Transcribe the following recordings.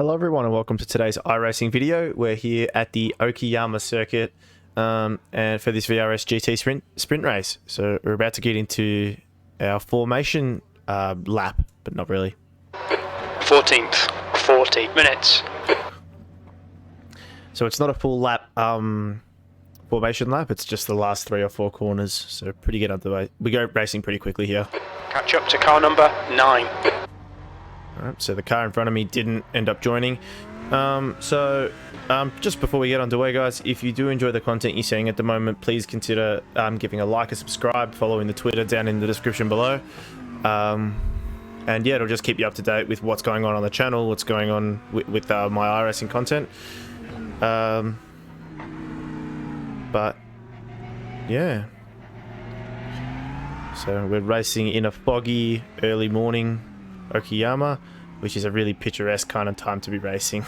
Hello everyone and welcome to today's iRacing video. We're here at the Okayama circuit and for this VRS GT sprint race. So we're about to get into our formation lap, but not really. 14th, 40 minutes. So it's not a full lap formation lap, it's just the last 3 or 4 corners. So pretty good underway. We go racing pretty quickly here. Catch up to car number 9. Alright, so the car in front of me didn't end up joining. Just before we get underway, guys, if you do enjoy the content you're seeing at the moment, please consider giving a like, a subscribe, following the Twitter down in the description below. And yeah, it'll just keep you up to date with what's going on the channel, what's going on with my iRacing content. But yeah. So we're racing in a foggy early morning Okayama, which is a really picturesque kind of time to be racing.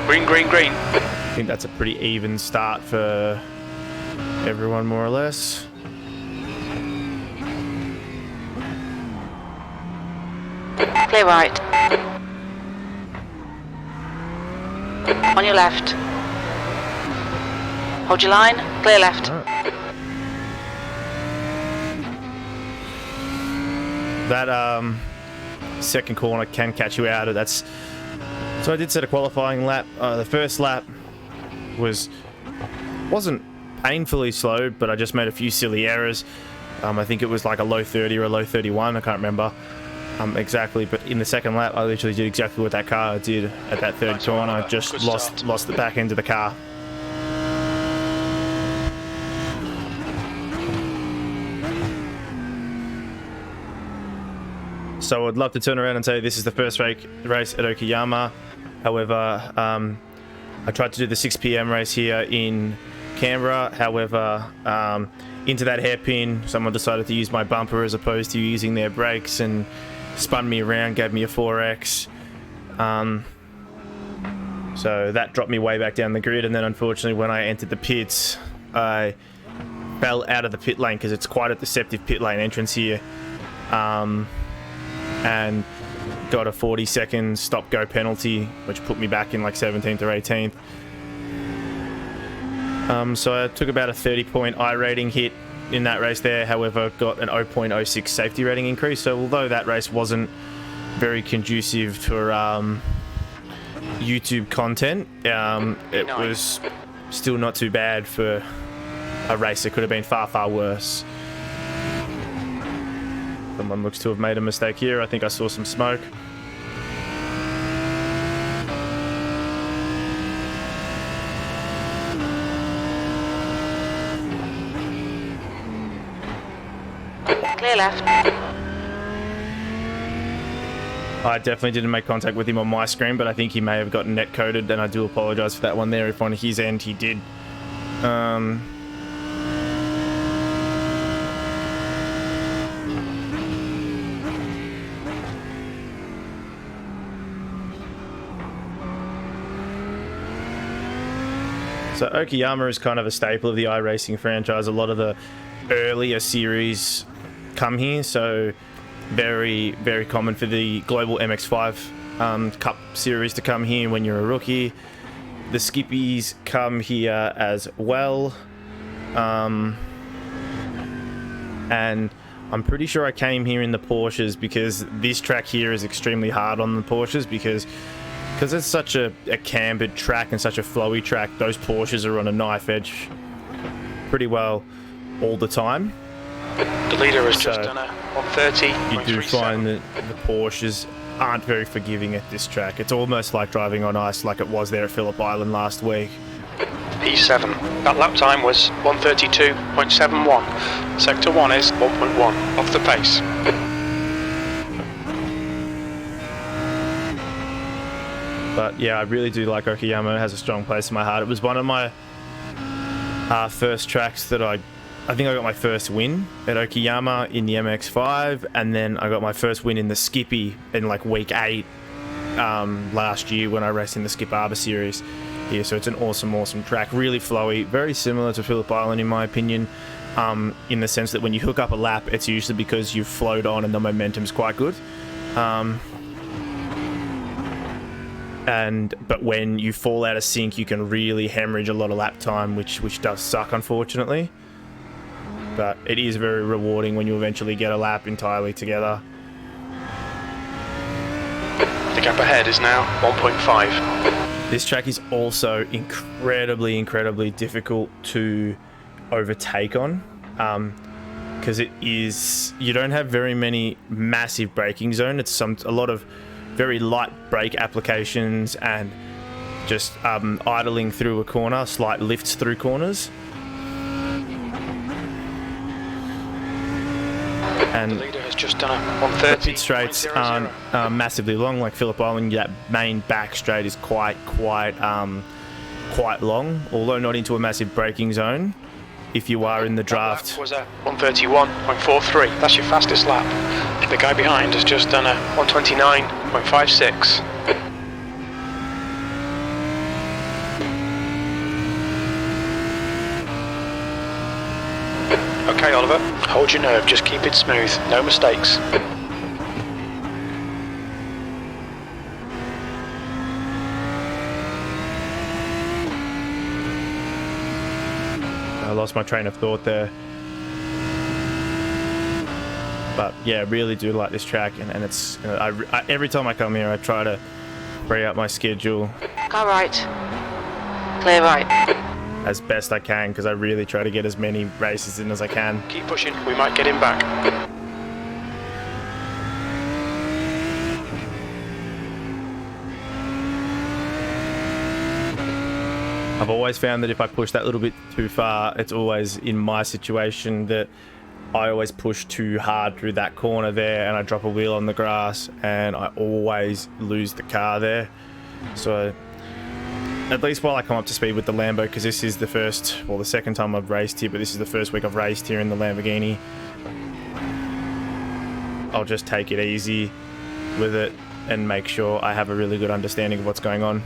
Green, green, green. I think that's a pretty even start for everyone, more or less. Clear right. On your left. Hold your line. Clear left. Right. That second corner can catch you out of that's. So I did set a qualifying lap. The first lap wasn't painfully slow, but I just made a few silly errors. I think it was like a low 30 or a low 31. I can't remember exactly, but in the second lap I literally did exactly what that car did at that third corner. I just lost the back end of the car. So I'd love to turn around and say this is the first race at Okayama. However, I tried to do the 6 PM race here in Canberra. However, into that hairpin, someone decided to use my bumper as opposed to using their brakes and spun me around, gave me a 4X. So that dropped me way back down the grid, and then unfortunately when I entered the pits, I fell out of the pit lane because it's quite a deceptive pit lane entrance here. And got a 40-second stop-go penalty, which put me back in like 17th or 18th. So I took about a 30-point I rating hit in that race there, however got an 0.06 safety rating increase. So although that race wasn't very conducive for YouTube content, it was still not too bad for a race. It could have been far, far worse. Someone looks to have made a mistake here. I think I saw some smoke. Clear left. I definitely didn't make contact with him on my screen, but I think he may have gotten net coded, and I do apologise for that one there if on his end he did. So Okayama is kind of a staple of the iRacing franchise. A lot of the earlier series come here, so very, very common for the Global MX5 Cup series to come here when you're a rookie. The Skippies come here as well. And I'm pretty sure I came here in the Porsches because this track here is extremely hard on the Porsches because it's such a cambered track and such a flowy track. Those Porsches are on a knife edge pretty well all the time. The leader has just done a 130. You do find that the Porsches aren't very forgiving at this track. It's almost like driving on ice like it was there at Phillip Island last week. P7. That lap time was 132.71. Sector 1 is 1.1 off the pace. But yeah, I really do like Okayama. It has a strong place in my heart. It was one of my first tracks that I think I got my first win at Okayama in the MX5, and then I got my first win in the Skippy in like week 8 last year when I raced in the Skip Arbor series. here. So it's an awesome track, really flowy, very similar to Phillip Island in my opinion, in the sense that when you hook up a lap, it's usually because you've flowed on and the momentum's quite good. But when you fall out of sync, you can really hemorrhage a lot of lap time, which does suck, unfortunately. But it is very rewarding when you eventually get a lap entirely together. The gap ahead is now 1.5. This track is also incredibly difficult to overtake on, because you don't have very many massive braking zone. It's a lot of very light brake applications and just idling through a corner, slight lifts through corners. And the leader has just done a 130. pit straights aren't massively long like Phillip Island. That main back straight is quite long, although not into a massive braking zone. If you are in the draft, that was a 131.43. That's your fastest lap. The guy behind has just done a 129.56. Okay, Oliver, hold your nerve, just keep it smooth, no mistakes. I lost my train of thought there. But yeah, really do like this track, and it's every time I come here, I try to free up my schedule. Car right. Clear right. As best I can, because I really try to get as many races in as I can. Keep pushing, we might get him back. I've always found that if I push that little bit too far, it's always in my situation that I always push too hard through that corner there and I drop a wheel on the grass and I always lose the car there. So at least while I come up to speed with the Lambo, because this is the second time I've raced here, but this is the first week I've raced here in the Lamborghini, I'll just take it easy with it and make sure I have a really good understanding of what's going on.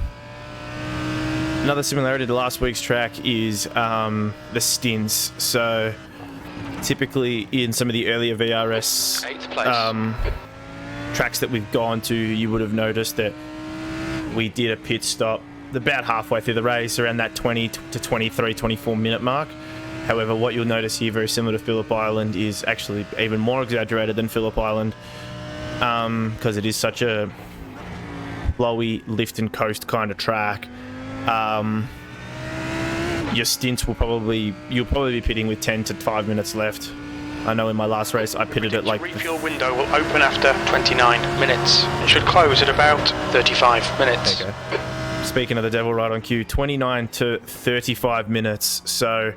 Another similarity to last week's track is the stints. So typically in some of the earlier VRS tracks that we've gone to, you would have noticed that we did a pit stop about halfway through the race, around that 20 to 23, 24 minute mark. However, what you'll notice here, very similar to Phillip Island, is actually even more exaggerated than Phillip Island, because it is such a flowy lift and coast kind of track. Your stints you'll probably be pitting with 10 to 5 minutes left. I know in my last race I pitted at like... The refuel window will open after 29 minutes and should close at about 35 minutes. Okay. Speaking of the devil right on cue, 29 to 35 minutes. So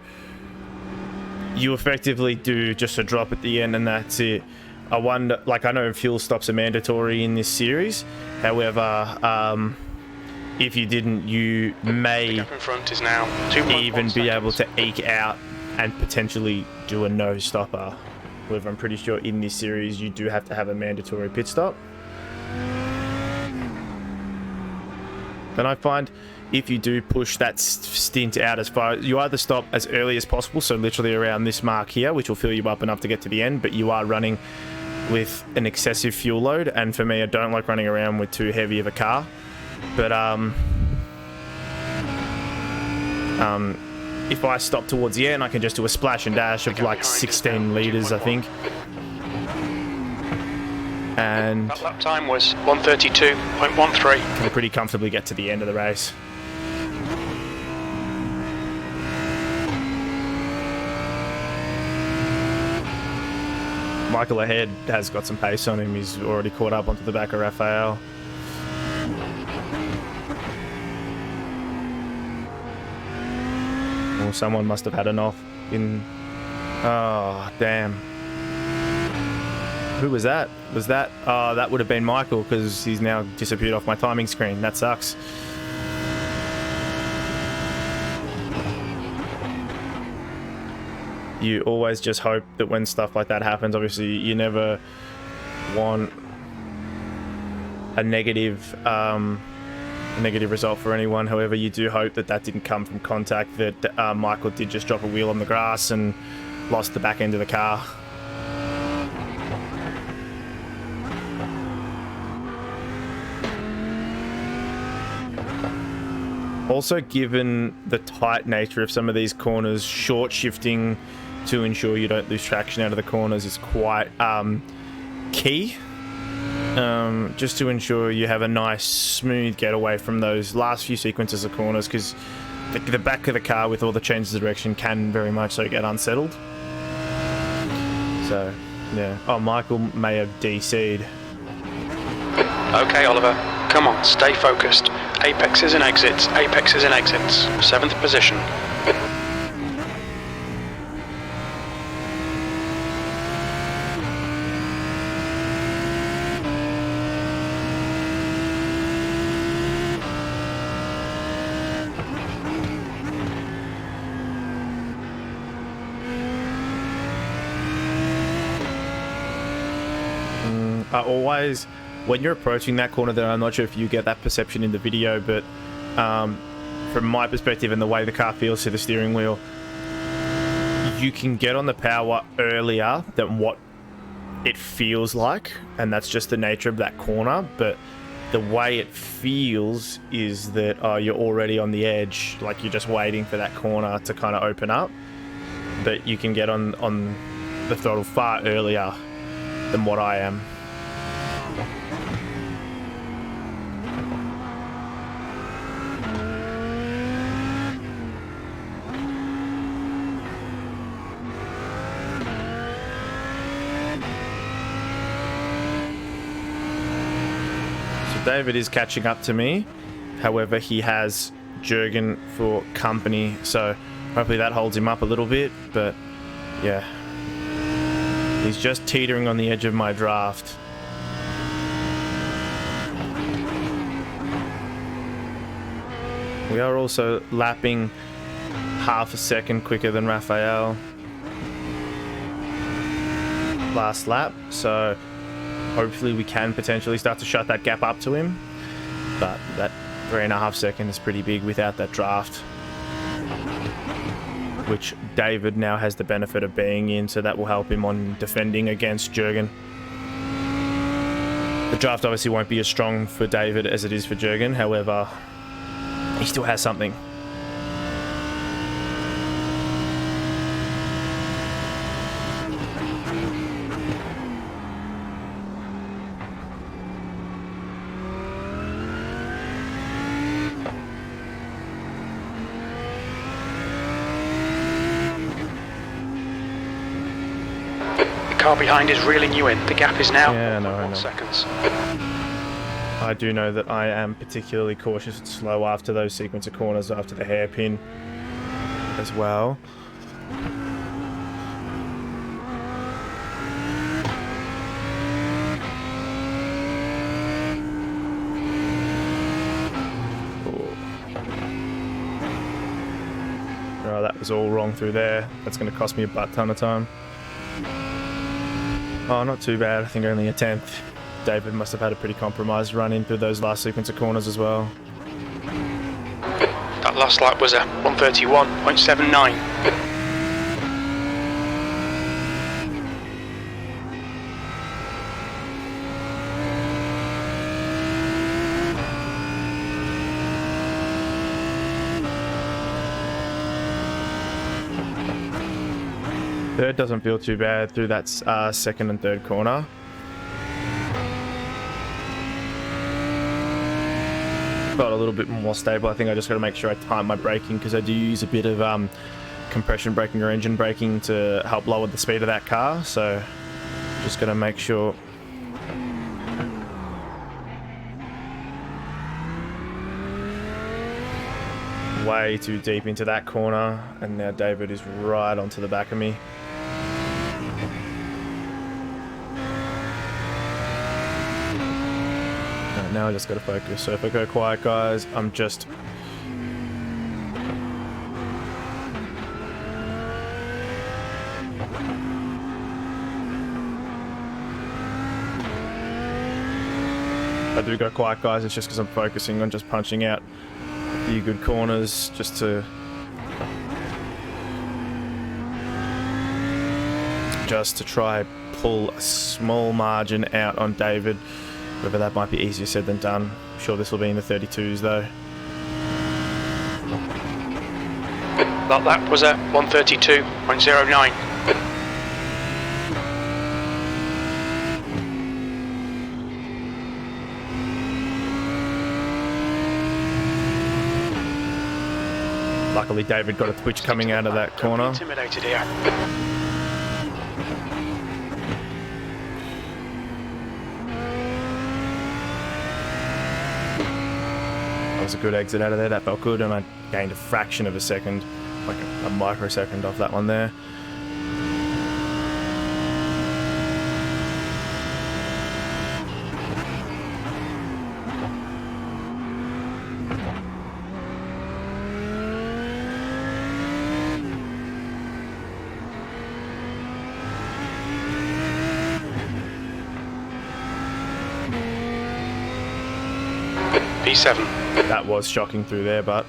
you effectively do just a drop at the end and that's it. I wonder, like, I know fuel stops are mandatory in this series. However, if you didn't, you may in front is now even be able to eke out and potentially do a no stopper. However, I'm pretty sure in this series you do have to have a mandatory pit stop. Then I find if you do push that stint out as far, you either stop as early as possible, so literally around this mark here, which will fill you up enough to get to the end, but you are running with an excessive fuel load, and for me, I don't like running around with too heavy of a car. But if I stop towards the end, I can just do a splash and dash of like 16 litres, I think. And that lap time was 132.13. can pretty comfortably get to the end of the race. Michael ahead has got some pace on him. He's already caught up onto the back of Raphael. Well, someone must have had an off in... Oh, damn. Who was that? Was that... Oh, that would have been Michael, because he's now disappeared off my timing screen. That sucks. You always just hope that when stuff like that happens, obviously you never want a negative negative result for anyone. However, you do hope that that didn't come from contact, that Michael did just drop a wheel on the grass and lost the back end of the car. Also, given the tight nature of some of these corners, short shifting to ensure you don't lose traction out of the corners is quite key. Just to ensure you have a nice smooth getaway from those last few sequences of corners, because the back of the car with all the changes of direction can very much so get unsettled. So yeah. Oh, Michael may have DC'd. Okay, Oliver, come on, stay focused. Apexes and exits, apexes and exits. 7th position. Always, when you're approaching that corner there, I'm not sure if you get that perception in the video, but from my perspective and the way the car feels to the steering wheel, you can get on the power earlier than what it feels like, and that's just the nature of that corner. But the way it feels is that you're already on the edge, like you're just waiting for that corner to kind of open up, but you can get on the throttle far earlier than what I am. David is catching up to me. However, he has Jürgen for company, so hopefully that holds him up a little bit. But yeah, he's just teetering on the edge of my draft. We are also lapping half a second quicker than Raphael last lap, so hopefully we can potentially start to shut that gap up to him, but that 3.5 seconds is pretty big without that draft, which David now has the benefit of being in, so that will help him on defending against Jürgen. The draft obviously won't be as strong for David as it is for Jürgen, however, he still has something. Car behind is reeling you in. The gap is now 1 seconds. I do know that I am particularly cautious and slow after those sequence of corners, after the hairpin as well. Oh, that was all wrong through there. That's going to cost me a butt ton of time. Oh, not too bad. I think only a 10th. David must have had a pretty compromised run in through those last sequence of corners as well. That last lap was a 131.79. Third doesn't feel too bad through that second and third corner. Felt a little bit more stable. I think I just got to make sure I time my braking, because I do use a bit of compression braking or engine braking to help lower the speed of that car. So just got to make sure. Way too deep into that corner, and now David is right onto the back of me. Now I just got to focus. So if I go quiet, guys, I'm just... I do go quiet, guys, it's just because I'm focusing on just punching out a few good corners just to try pull a small margin out on David. Whether that might be easier said than done. I'm sure this will be in the 32s though. That was at 132.09. Luckily, David got a twitch coming out of that corner. Intimidated here. That was a good exit out of there. That felt good, and I gained a fraction of a second, like a microsecond off that one there. P7. That was shocking through there, but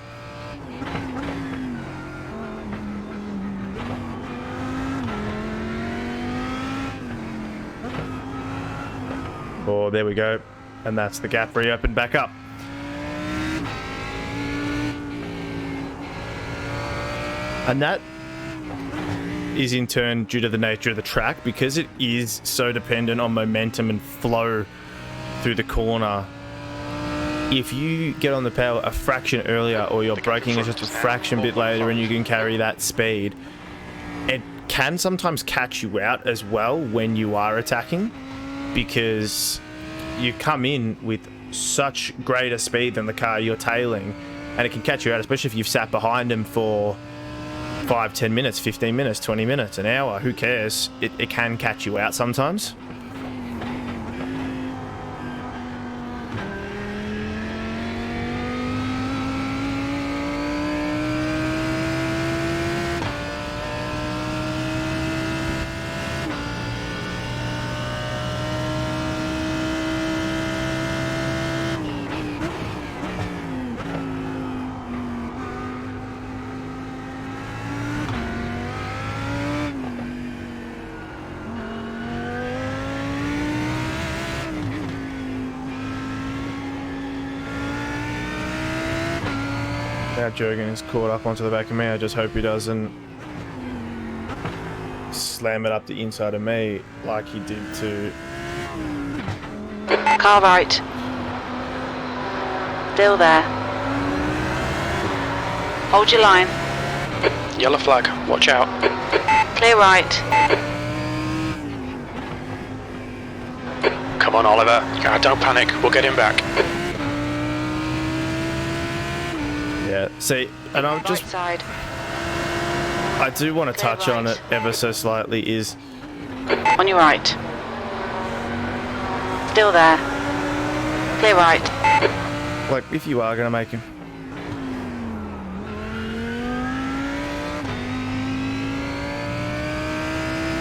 oh, there we go, and that's the gap reopened back up. And that is in turn due to the nature of the track, because it is so dependent on momentum and flow through the corner. If you get on the power a fraction earlier, or your braking is just a fraction bit later and you can carry that speed, it can sometimes catch you out as well when you are attacking, because you come in with such greater speed than the car you're tailing, and it can catch you out, especially if you've sat behind them for 5, 10 minutes, 15 minutes, 20 minutes, an hour, who cares? It can catch you out sometimes. Now Jurgen is caught up onto the back of me. I just hope he doesn't slam it up the inside of me like he did to... Car right. Still there. Hold your line. Yellow flag, watch out. Clear right. Come on, Oliver. Don't panic, we'll get him back. Yeah, see, and I'm just... Right side. I do want to touch on it ever so slightly is... On your right. Still there. Clear right. like, if you are going to make him...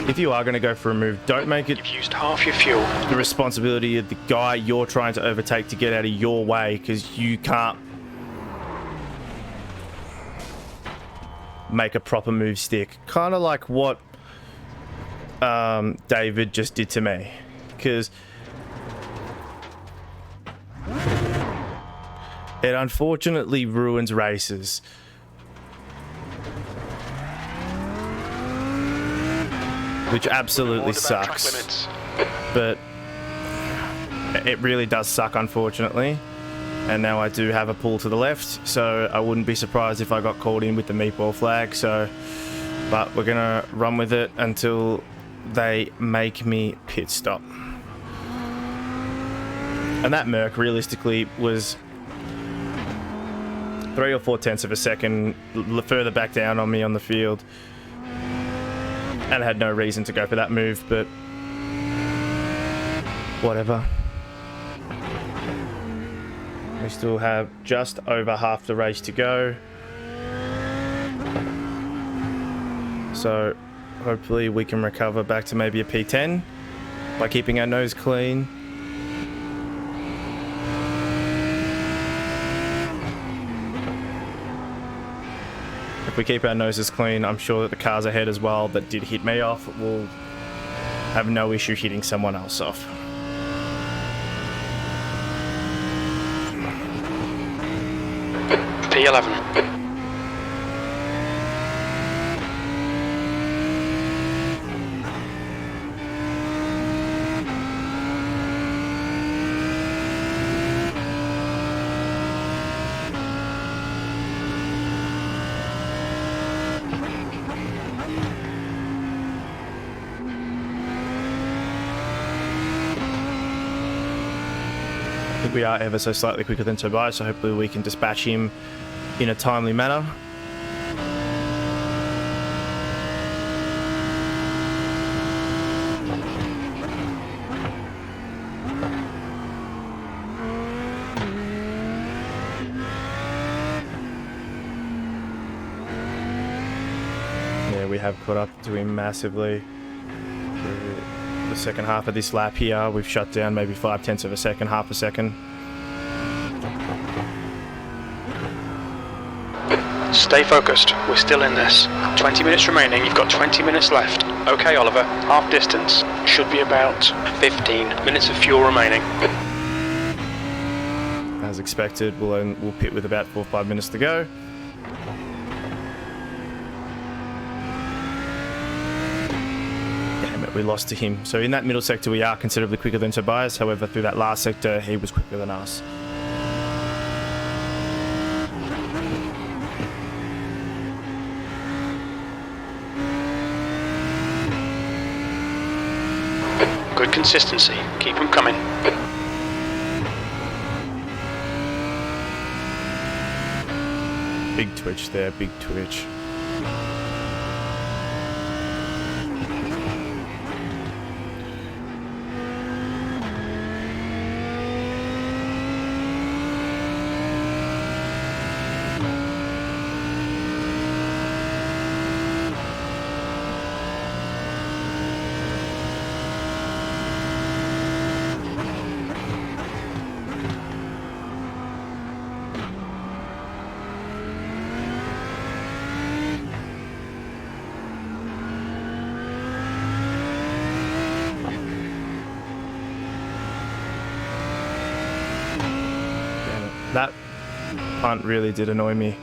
If you are going to go for a move, don't make it You've used half your fuel. the responsibility of the guy you're trying to overtake to get out of your way, because you can't make a proper move stick. Kind of like what David just did to me, because it unfortunately ruins races. Which absolutely sucks. But it really does suck, unfortunately. And now I do have a pull to the left, so I wouldn't be surprised if I got called in with the meatball flag. So, but we're gonna run with it until they make me pit stop. And that Merc realistically was 3 or 4 tenths of a second further back down on me on the field. And had no reason to go for that move, but whatever. We still have just over half the race to go. So hopefully we can recover back to maybe a P10 by keeping our nose clean. we keep our noses clean, I'm sure that the cars ahead as well that did hit me off will have no issue hitting someone else off. P11. I think we are ever so slightly quicker than Tobias, so hopefully we can dispatch him in a timely manner. Yeah, we have caught up to him massively. The second half of this lap here, we've shut down maybe 5/10 of a second, half a second. Stay focused. We're still in this. 20 minutes remaining. You've got 20 minutes left. Okay, Oliver. Half distance. Should be about 15 minutes of fuel remaining. As expected, we'll pit with about 4 or 5 minutes to go. Damn it, we lost to him. So in that middle sector, we are considerably quicker than Tobias. However, through that last sector, he was quicker than us. Good consistency. Keep them coming. Big twitch there, big twitch. That punt really did annoy me.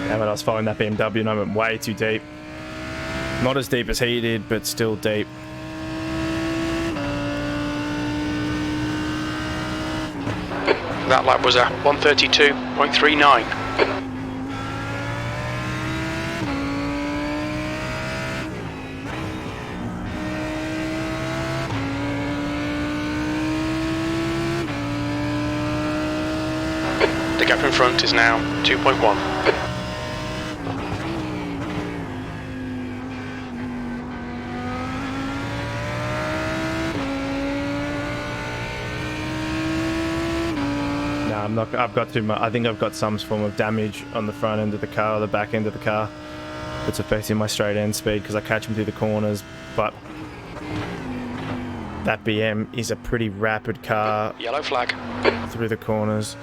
Damn it, I was following that BMW and I went way too deep. Not as deep as he did, but still deep. That lap was a 132.39. The gap in front is now 2.1. I've got too much. I think I've got some form of damage on the front end of the car or the back end of the car that's affecting my straight end speed because I catch them through the corners. But that BM is a pretty rapid car. Yellow flag. Through the corners.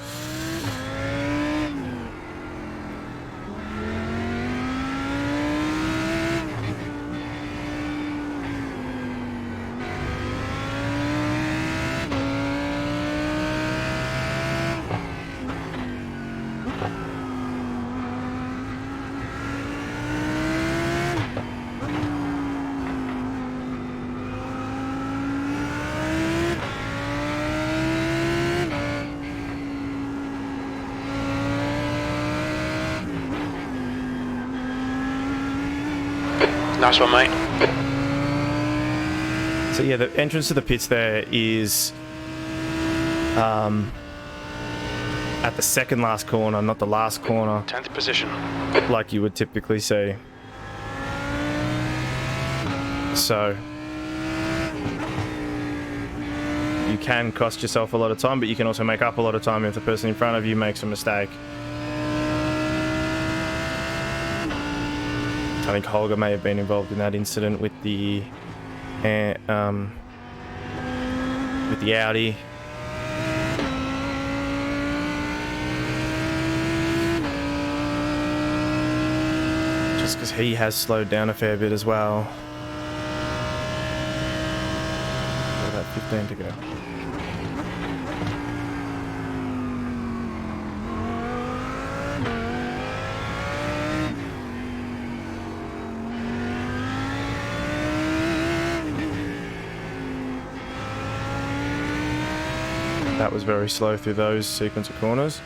Nice one, mate. So yeah, the entrance to the pits there is at the second last corner, not the last corner. 10th position. Like you would typically see. So You can cost yourself a lot of time, but you can also make up a lot of time if the person in front of you makes a mistake. I think Holger may have been involved in that incident with the Audi. Just because he has slowed down a fair bit as well. About 15 to go. That was very slow through those sequence of corners.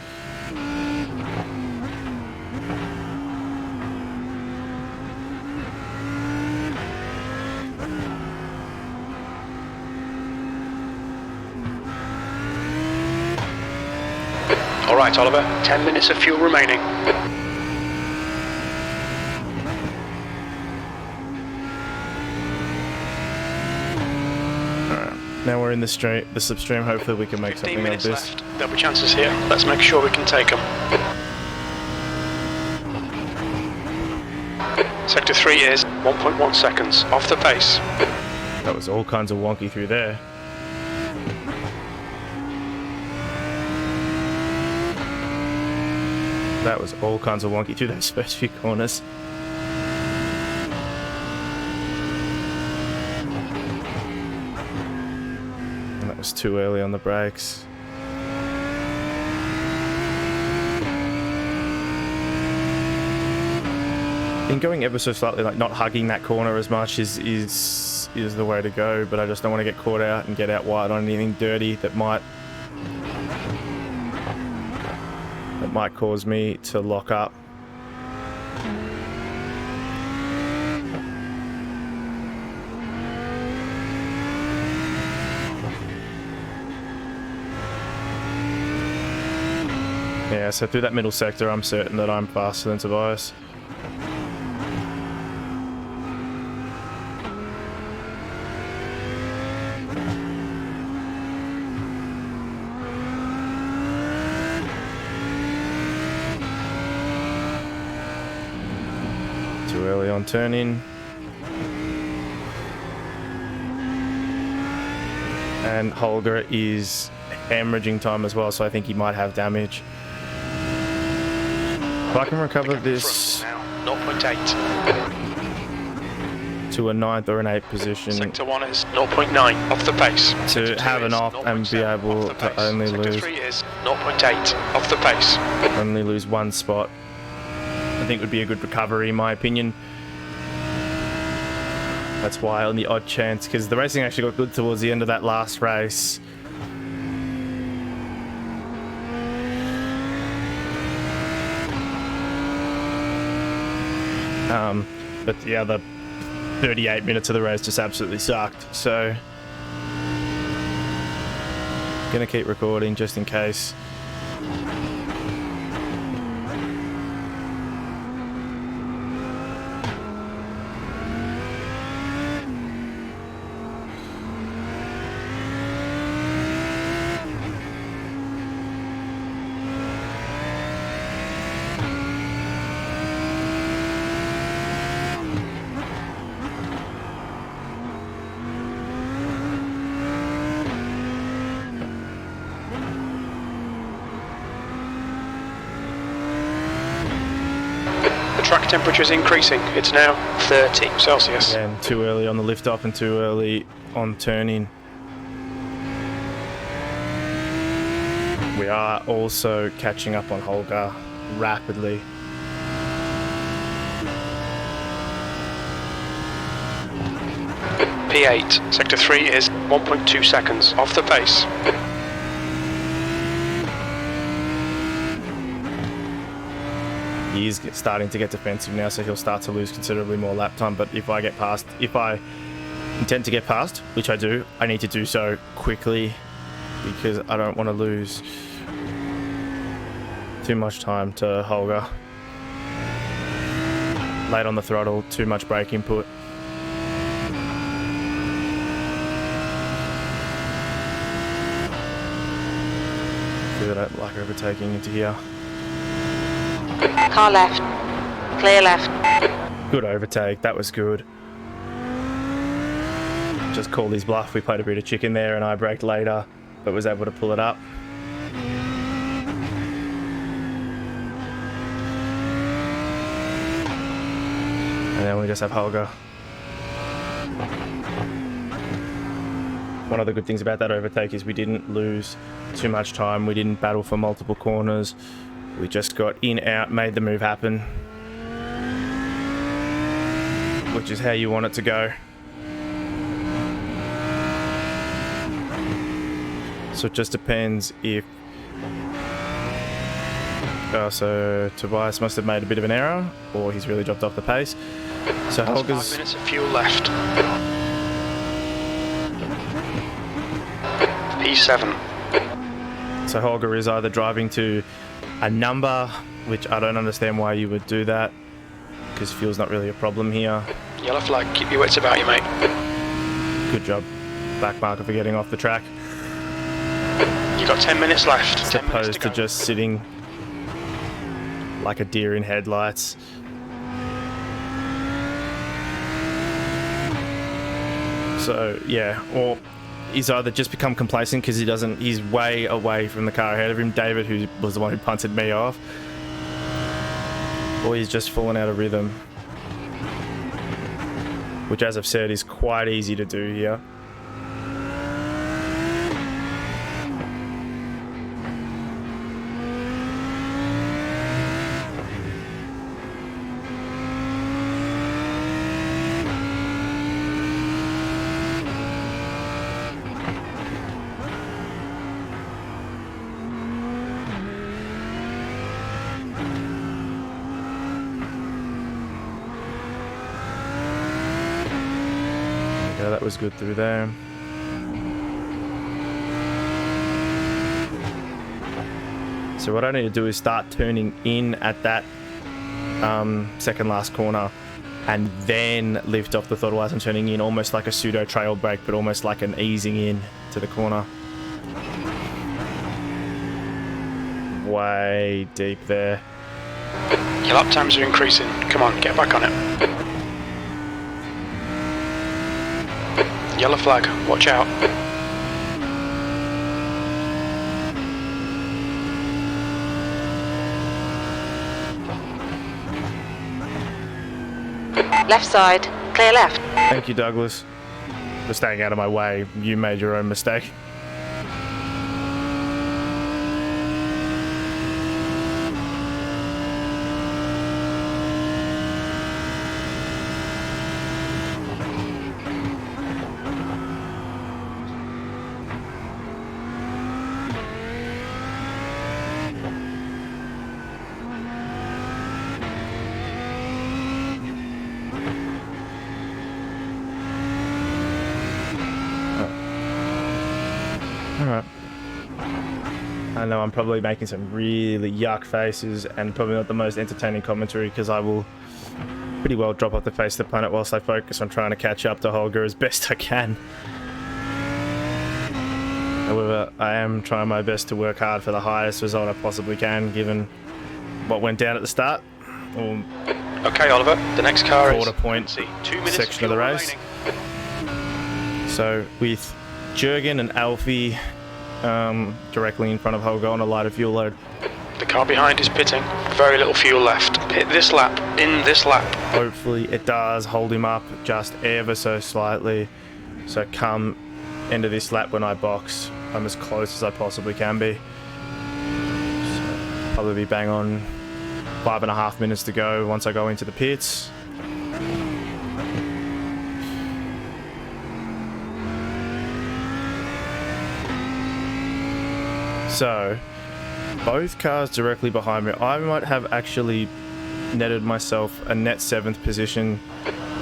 All right, Oliver, 10 minutes of fuel remaining. Now we're in the slipstream. Hopefully we can make 15 something of minutes this. left. There'll be chances here. Let's make sure we can take them. Sector 3 is 1.1 seconds off the pace. That was all kinds of wonky through there. That was all kinds of wonky through those first few corners. And that was too early on the brakes. In going ever so slightly, like not hugging that corner as much is the way to go, but I just don't want to get caught out and get out wide on anything dirty that might cause me to lock up. Yeah, so through that middle sector, I'm certain that I'm faster than Tobias. Too early on turn in. And Holger is hemorrhaging time as well, so I think he might have damage. If I can recover this 0.8 to a 9th or an 8th position, Sector 1 is 0.9 off the pace. to have an off and be able to only Sector lose 3 is 0.8 off the pace. one spot, I think would be a good recovery in my opinion. That's why on the odd chance, because the racing actually got good towards the end of that last race. But yeah, the 38 minutes of the race just absolutely sucked. So, gonna keep recording just in case. Track temperature is increasing. It's now 30 Celsius. And too early on the lift off and too early on turn in. We are also catching up on Holger rapidly. P8, Sector 3 is 1.2 seconds off the pace. He is starting to get defensive now, so he'll start to lose considerably more lap time. But if I intend to get past, which I do, I need to do so quickly because I don't want to lose too much time to Holger. Late on the throttle, too much brake input. don't like overtaking into here. Car left. Clear left. Good overtake, that was good. Just called his bluff. We played a bit of chicken there and I braked later, but was able to pull it up. And then we just have Holger. One of the good things about that overtake is we didn't lose too much time. We didn't battle for multiple corners. We just got in, out, made the move happen, which is how you want it to go. So it just depends if... so Tobias must have made a bit of an error, or he's really dropped off the pace. So Holger's... 5 minutes of fuel left. P7. So Holger is either driving to a number, which I don't understand why you would do that, because fuel's not really a problem here. Yellow flag, keep your wits about you, mate. Good job, back marker, for getting off the track. You've got 10 minutes left. As 10 minutes opposed to to just sitting like a deer in headlights. So yeah, or he's either just become complacent because he's way away from the car ahead of him, David, who was the one who punted me off, or he's just fallen out of rhythm, which, as I've said, is quite easy to do here. Yeah, that was good through there. So what I need to do is start turning in at that second last corner and then lift off the throttle as I'm turning in, almost like a pseudo trail brake, but almost like an easing in to the corner. Way deep there. Your lap times are increasing. Come on, get back on it. Yellow flag, watch out. Left side. Clear left. Thank you, Douglas, for staying out of my way. You made your own mistake. Alright. I know I'm probably making some really yuck faces and probably not the most entertaining commentary, because I will pretty well drop off the face of the planet whilst I focus on trying to catch up to Holger as best I can. However, I am trying my best to work hard for the highest result I possibly can, given what went down at the start. Okay, Oliver, the next car is... Quarter point 2 minutes section of the race. So with Jurgen and Alfie directly in front of Holger on a lighter fuel load. The car behind is pitting. Very little fuel left. Pit this lap. In this lap. Hopefully it does hold him up just ever so slightly. So come end of this lap when I box, I'm as close as I possibly can be. So probably be bang on 5.5 minutes to go once I go into the pits. So, both cars directly behind me. I might have actually netted myself a net 7th position.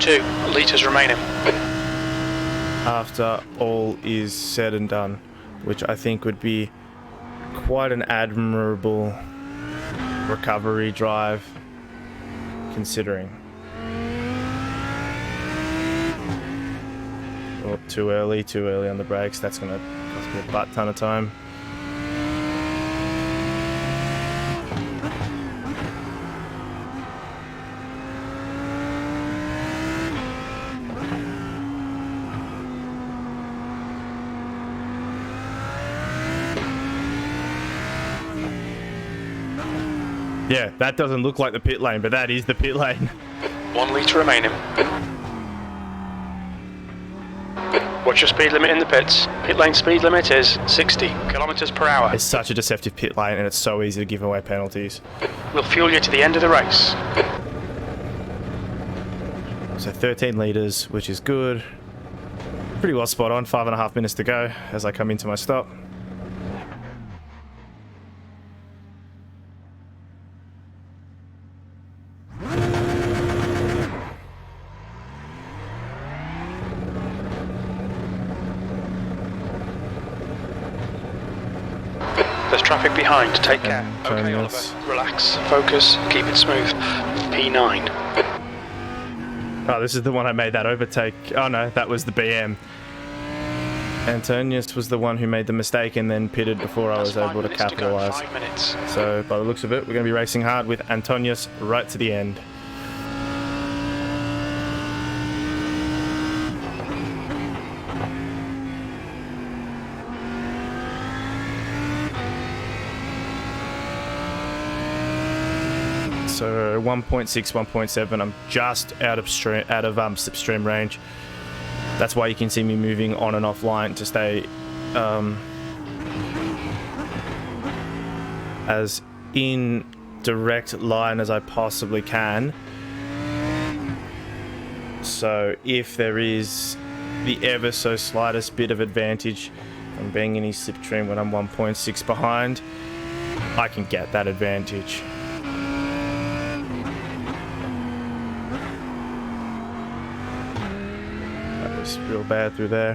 2 litres remaining. After all is said and done, which I think would be quite an admirable recovery drive, considering. Oh, too early on the brakes. That's going to cost me a butt ton of time. Yeah, that doesn't look like the pit lane, but that is the pit lane. 1 litre remaining. What's your speed limit in the pits? Pit lane speed limit is 60 kilometers per hour. It's such a deceptive pit lane, and it's so easy to give away penalties. We'll fuel you to the end of the race. So 13 litres, which is good. Pretty well spot on. 5.5 minutes to go as I come into my stop. There's traffic behind, take care. Okay, yes. Oliver, relax, focus, keep it smooth. P9. Oh, this is the one I made that overtake. Oh no, that was the BM. Antonius was the one who made the mistake and then pitted before I was able to capitalise. 5 minutes. So by the looks of it, we're going to be racing hard with Antonius right to the end. So 1.6, 1.7. I'm just out of slipstream range. That's why you can see me moving on and off line to stay as in direct line as I possibly can. So if there is the ever so slightest bit of advantage from being in his slipstream when I'm 1.6 behind, I can get that advantage. It's real bad through there.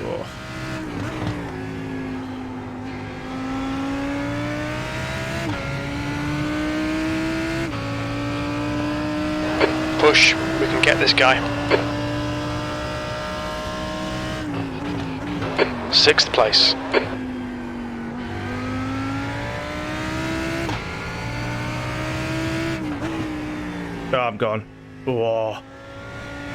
Whoa. Push, we can get this guy. 6th place. Oh, I'm gone. Whoa.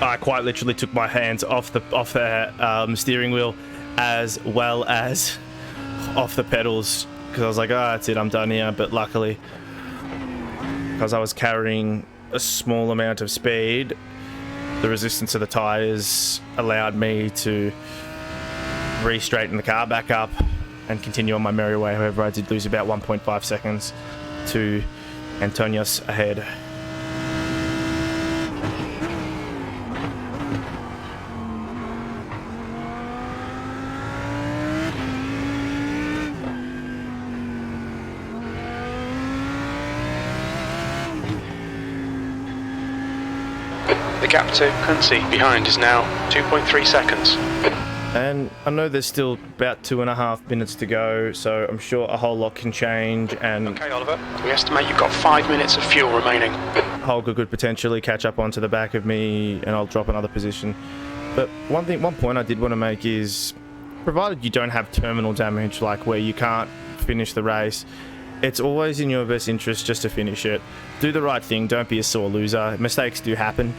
I quite literally took my hands off the steering wheel as well as off the pedals because I was like, oh, that's it, I'm done here. But luckily, because I was carrying a small amount of speed, the resistance of the tyres allowed me to re-straighten the car back up and continue on my merry way. However, I did lose about 1.5 seconds to Antonius ahead. The gap to Quincy behind is now 2.3 seconds. And I know there's still about 2.5 minutes to go, so I'm sure a whole lot can change, and Okay, Oliver, we estimate you've got 5 minutes of fuel remaining. Holger could potentially catch up onto the back of me and I'll drop another position. But one point I did want to make is, provided you don't have terminal damage, like where you can't finish the race, it's always in your best interest just to finish it. Do the right thing, don't be a sore loser. Mistakes do happen.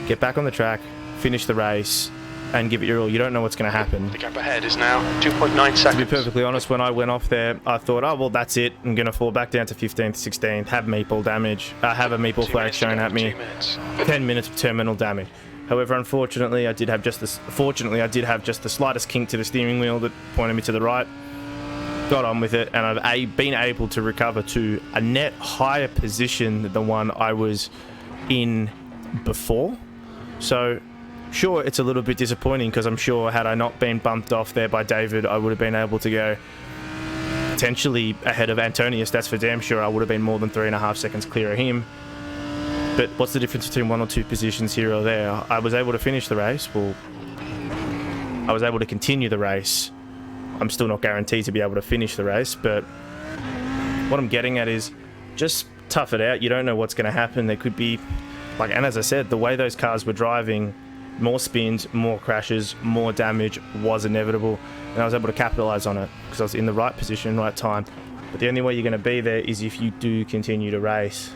Get back on the track, finish the race, and give it your all. You don't know what's going to happen. The gap ahead is now 2.9 seconds. To be perfectly honest, when I went off there, I thought, oh, well, that's it. I'm going to fall back down to 15th, 16th, have meeple damage. Have a meeple flag shown at me. 2 minutes. 10 minutes of terminal damage. However, unfortunately, I did have just the slightest kink to the steering wheel that pointed me to the right. Got on with it, and I've been able to recover to a net higher position than the one I was in before. So, sure, it's a little bit disappointing because I'm sure had I not been bumped off there by David, I would have been able to go potentially ahead of Antonius. That's for damn sure. I would have been more than 3.5 seconds clear of him. But what's the difference between 1 or 2 positions here or there? I was able to finish the race. Well, I was able to continue the race. I'm still not guaranteed to be able to finish the race, but what I'm getting at is just tough it out. You don't know what's going to happen. There could be, like, and as I said, the way those cars were driving, more spins, more crashes, more damage was inevitable, and I was able to capitalize on it because I was in the right position, right time. But the only way you're going to be there is if you do continue to race.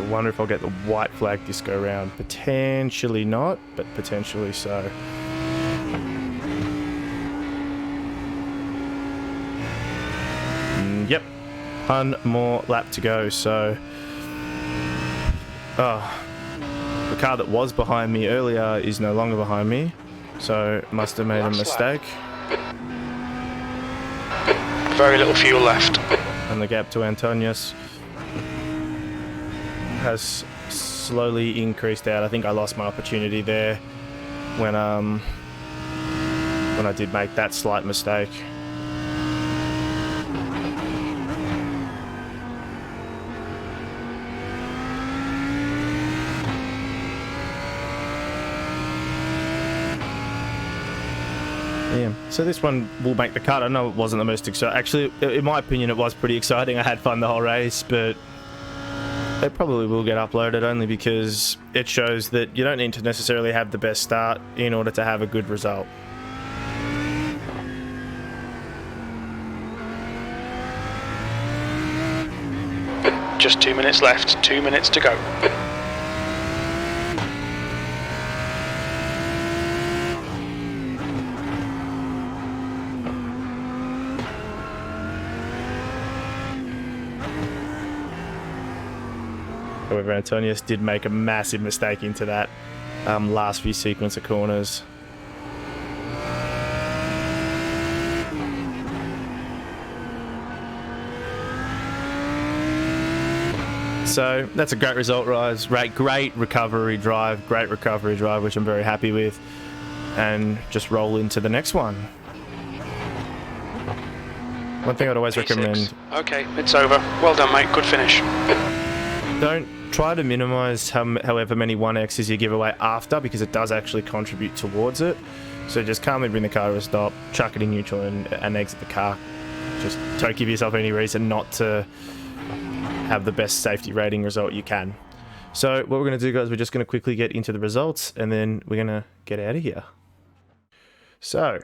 I wonder if I'll get the white flag this go round. Potentially not, but potentially so. Yep, one more lap to go. So, the car that was behind me earlier is no longer behind me. So must have made a mistake. Very little fuel left. And the gap to Antonius has slowly increased out. I think I lost my opportunity there when I did make that slight mistake. Yeah, so this one will make the cut. I know it wasn't the most exciting. Actually, in my opinion, it was pretty exciting. I had fun the whole race, but it probably will get uploaded only because it shows that you don't need to necessarily have the best start in order to have a good result. Just 2 minutes left, 2 minutes to go. However, Antonius did make a massive mistake into that last few sequence of corners. So that's a great result, guys. Great recovery drive, which I'm very happy with. And just roll into the next one. One thing I'd always recommend. Okay, it's over. Well done, mate. Good finish. Don't try to minimize however many 1Xs you give away after, because it does actually contribute towards it. So just calmly bring the car to a stop, chuck it in neutral and exit the car. Just don't give yourself any reason not to have the best safety rating result you can. So what we're going to do, guys, we're just going to quickly get into the results and then we're going to get out of here. So,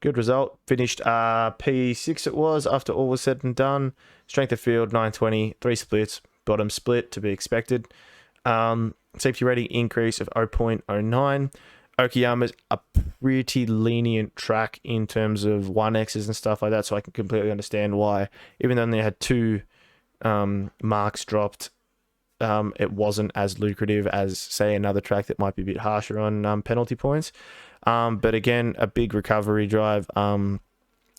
good result. Finished P6 it was after all was said and done. Strength of field 920, 3 splits, bottom split to be expected. Safety rating increase of 0.09. Okayama's a pretty lenient track in terms of 1Xs and stuff like that, so I can completely understand why, even though they had 2 marks dropped, it wasn't as lucrative as, say, another track that might be a bit harsher on penalty points. But again, a big recovery drive.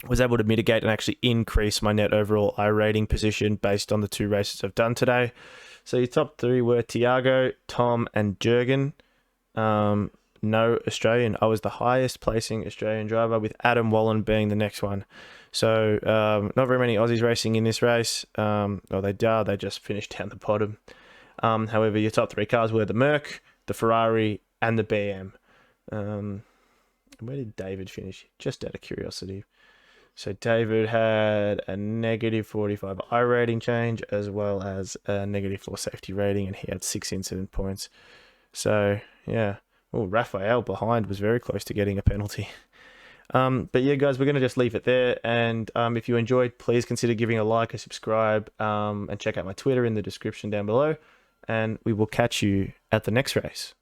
Was able to mitigate and actually increase my net overall I rating position based on the 2 races I've done today. So your top 3 were Tiago, Tom, and Jurgen. No Australian. I was the highest placing Australian driver, with Adam Wallen being the next one. So not very many Aussies racing in this race. Well, they just finished down the bottom. However, your top 3 cars were the Merc, the Ferrari, and the BM. Where did David finish? Just out of curiosity. So David had a -45 I rating change as well as a -4 safety rating, and he had 6 incident points. So yeah. Oh, Raphael behind was very close to getting a penalty. But yeah, guys, we're going to just leave it there. And if you enjoyed, please consider giving a like, a subscribe, and check out my Twitter in the description down below. And we will catch you at the next race.